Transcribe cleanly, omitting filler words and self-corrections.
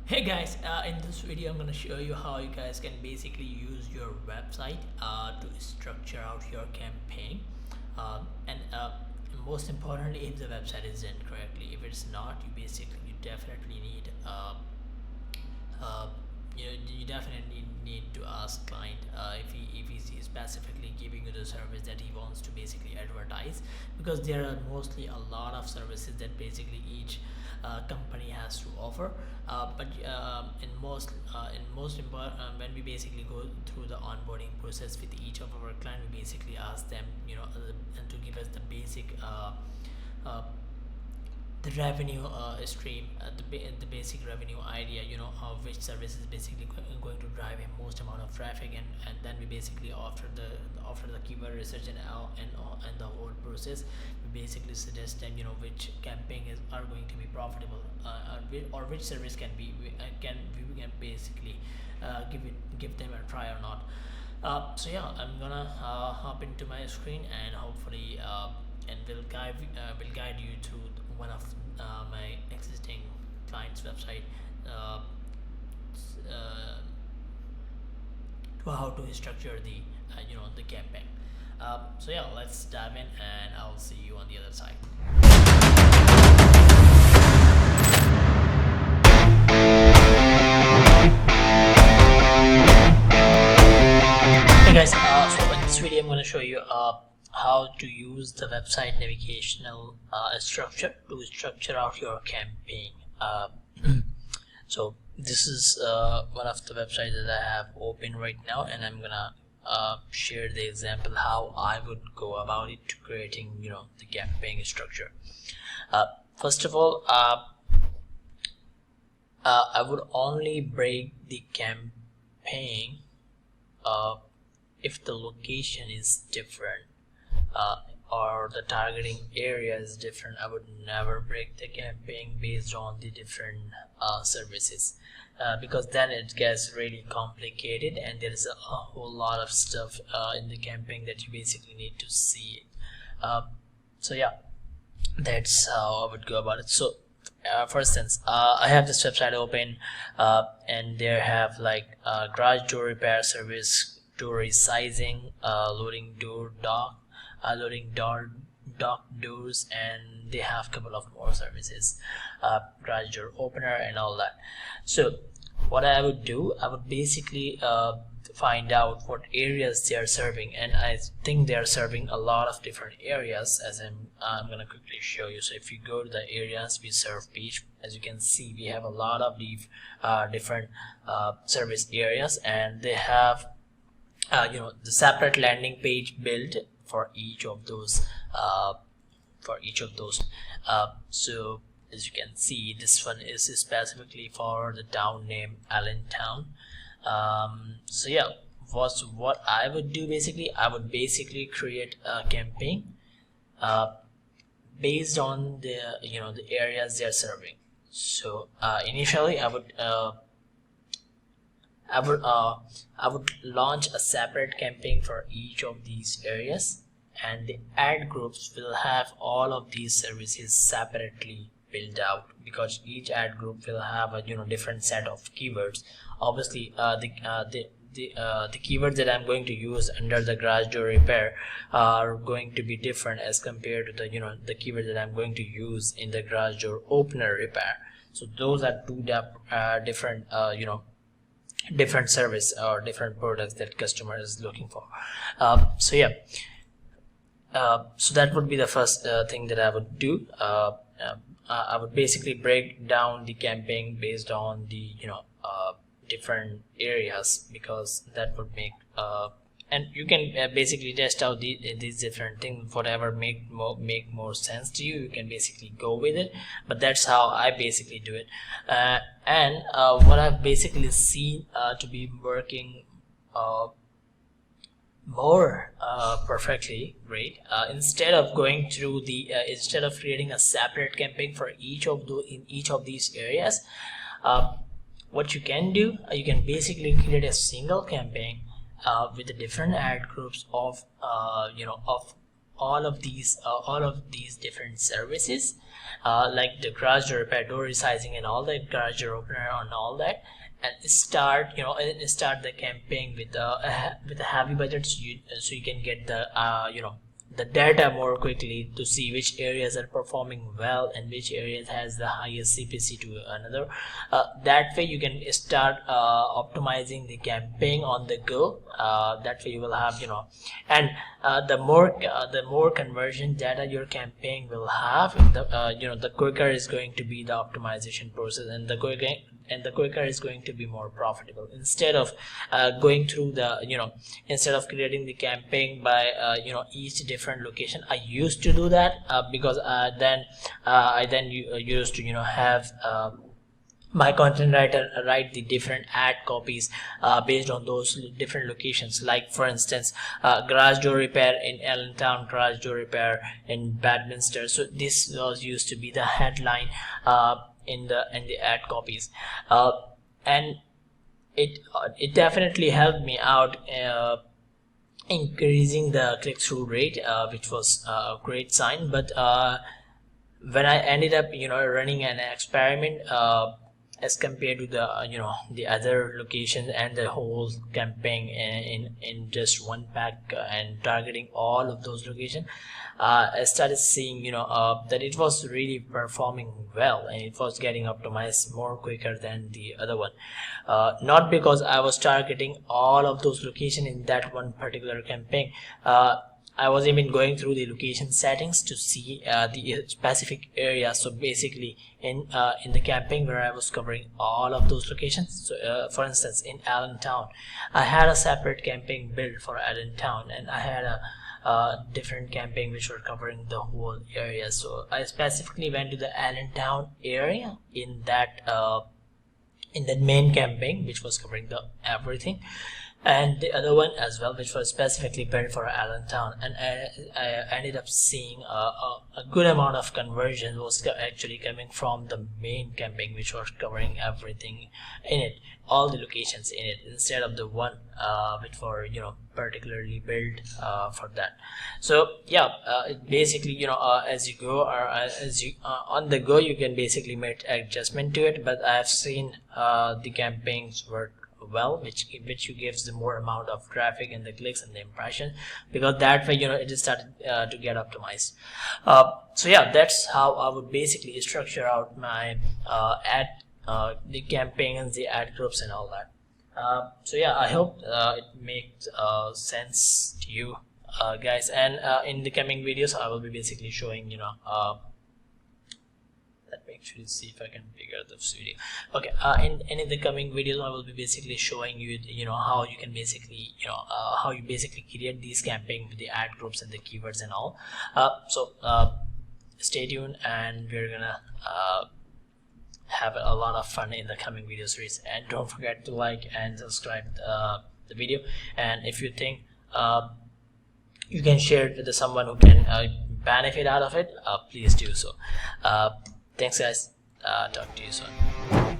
Hey guys, in this video I'm going to show you how you guys can basically use your website to structure out your campaign, and most importantly, if the website is done correctly. If it's not, you definitely need uh, you definitely need to ask client if he's specifically giving you the service that he wants to basically advertise, because there are mostly a lot of services that basically each company has to offer, but when we basically go through the onboarding process with each of our client, we basically ask them, and to give us the basic uh, the revenue stream, the basic revenue idea, of which service is basically going to drive a most amount of traffic, and then we basically after the keyword research and the whole process, we basically suggest them, which campaign are going to be profitable, or which service can be we can basically give them a try or not. So yeah, I'm gonna hop into my screen, and hopefully and will guide you to one of my existing clients website, uh, to how to structure the the campaign. So yeah, let's dive in, and I'll see you on the other side. Hey guys, so in this video I'm going to show you how to use the website navigational structure to structure out your campaign. So this is one of the websites that I have open right now, and I'm gonna share the example how I would go about it to creating the campaign structure. First of all, I would only break the campaign if the location is different, or the targeting area is different. I would never break the campaign based on the different services, because then it gets really complicated, and there is a whole lot of stuff in the campaign that you basically need to see. So yeah, that's how I would go about it. So for instance, I have this website open, and there have like garage door repair service, door resizing, loading door dock, loading dock doors, and they have a couple of more services, garage door opener and all that. So what I would do, I would basically find out what areas they are serving, and I think they are serving a lot of different areas, as I'm gonna quickly show you. So if you go to the areas we serve page, as you can see, we have a lot of different service areas, and they have the separate landing page built for each of those so as you can see, this one is specifically for the town name Allentown. So yeah, what I would do, basically I would basically create a campaign based on the the areas they're serving. So initially I would launch a separate campaign for each of these areas, and the ad groups will have all of these services separately built out, because each ad group will have a different set of keywords. Obviously, the keywords that I'm going to use under the garage door repair are going to be different as compared to the keyword that I'm going to use in the garage door opener repair. So those are two different different service or different products that customer is looking for. So yeah, so that would be the first thing that I would do. I would basically break down the campaign based on the different areas, because that would make and you can basically test out these different things. Whatever make more sense to you, you can basically go with it, but that's how I basically do it. And what I've basically seen to be working more perfectly great, instead of going through the instead of creating a separate campaign for each of these areas, what you can do, you can basically create a single campaign with the different ad groups of all of these different services, like the garage door repair, door resizing, and all that, garage door opener, and all that, and start the campaign with a heavy budget, so you can get the the data more quickly to see which areas are performing well and which areas has the highest CPC to another. That way you can start optimizing the campaign on the go. That way you will have and the more conversion data your campaign will have, the quicker is going to be the optimization process, and the quicker is going to be more profitable. Instead of going through instead of creating the campaign by each different location. I used to do that because I used to have my content writer write the different ad copies based on those different locations. Like for instance, garage door repair in Allentown, garage door repair in Bedminster. So this was used to be the headline in the ad copies, and it definitely helped me out increasing the click-through rate, which was a great sign. But when I ended up running an experiment as compared to the other locations and the whole campaign in just one pack and targeting all of those locations, I started seeing that it was really performing well, and it was getting optimized more quicker than the other one. Not because I was targeting all of those locations in that one particular campaign. I was even going through the location settings to see the specific area. So basically in the campaign where I was covering all of those locations, so for instance in Allentown, I had a separate campaign built for Allentown, and I had a different campaign which were covering the whole area. So I specifically went to the Allentown area in that main campaign, which was covering the everything, and the other one as well, which was specifically built for Allentown. And I ended up seeing a good amount of conversion was actually coming from the main campaign, which was covering everything in it, all the locations in it, instead of the one which were particularly built for that. So yeah, basically as you go, or as you on the go, you can basically make adjustment to it. But I've seen the campaigns work well, which gives the more amount of traffic and the clicks and the impression, because that way it just started to get optimized. So yeah, that's how I would basically structure out my ad the campaigns, the ad groups, and all that. So yeah, I hope it makes sense to you guys, and in the coming videos I will be basically showing let me actually see if I can figure out this video. Okay, in the coming videos I will be basically showing you how you can basically how you basically create these campaigns with the ad groups and the keywords and all. So stay tuned, and we're gonna have a lot of fun in the coming video series. And don't forget to like and subscribe the video, and if you think you can share it with someone who can benefit out of it, please do so. Thanks guys, talk to you soon.